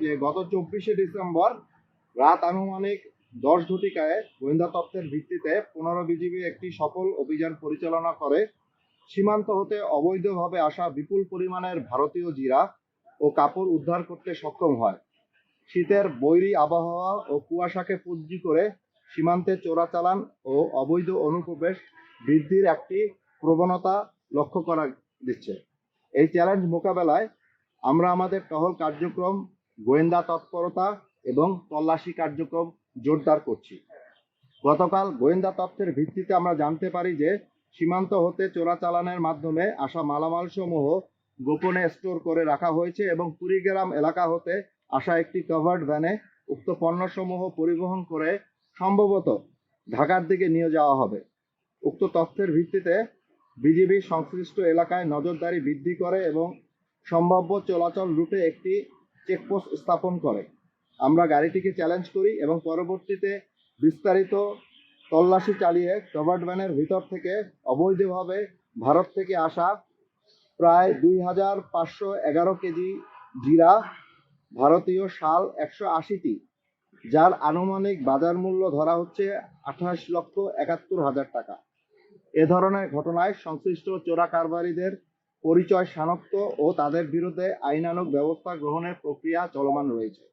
যে গত 24শে ডিসেম্বর রাত আনুমানিক 10 ঘটিকায় গোয়েন্দা তথ্যের ভিত্তিতে 15 বিজিবি একটি সফল অভিযান পরিচালনা করে সীমান্ত হতে অবৈধভাবে আসা বিপুল পরিমাণের ভারতীয় জিরা ও কাপড় উদ্ধার করতে সক্ষম হয়। শীতের বৈরী আবহাওয়া ও কুয়াশাকে পুঁজি করে সীমান্তে চোরাচালান ও অবৈধ অনুপ্রবেশ বৃদ্ধির একটি প্রবণতা লক্ষ্য করা দিচ্ছে। এই চ্যালেঞ্জ মোকাবেলায় আমরা আমাদের টহল কার্যক্রম, গোয়েন্দা তৎপরতা এবং তল্লাশি কার্যক্রম জোরদার করছি। গতকাল গোয়েন্দা তথ্যের ভিত্তিতে আমরা জানতে পারি যে সীমান্ত হতে চোরাচালানের মাধ্যমে আসা মালামাল সমূহ গোপনে স্টোর করে রাখা হয়েছে এবং কুড়িগ্রাম এলাকা হতে আসা একটি কভার্ড ভ্যানে উক্ত পণ্যসমূহ পরিবহন করে সম্ভবত ঢাকার দিকে নিয়ে যাওয়া হবে। উক্ত তথ্যের ভিত্তিতে বিজিবি সংশ্লিষ্ট এলাকায় নজরদারি বৃদ্ধি করে এবং সম্ভাব্য চলাচল রুটে একটি চেকপোস্ট স্থাপন করে। আমরা গাড়িটিকে চ্যালেঞ্জ করি এবং পরবর্তীতে বিস্তারিত তল্লাশি চালিয়ে কভার্ড ভ্যানের ভিতর থেকে অবৈধভাবে ভারত থেকে আসা প্রায় 2511 কেজি জিরা, ভারতীয় শাল 180টি, যার আনুমানিক বাজার মূল্য ধরা হচ্ছে 28,71,000 টাকা। এ ধরনের ঘটনায় সংশ্লিষ্ট চোরা কারবারিদের পরিচয় শনাক্ত ও তাদের বিরুদ্ধে আইনানুগ ব্যবস্থা গ্রহণের প্রক্রিয়া চলমান রয়েছে।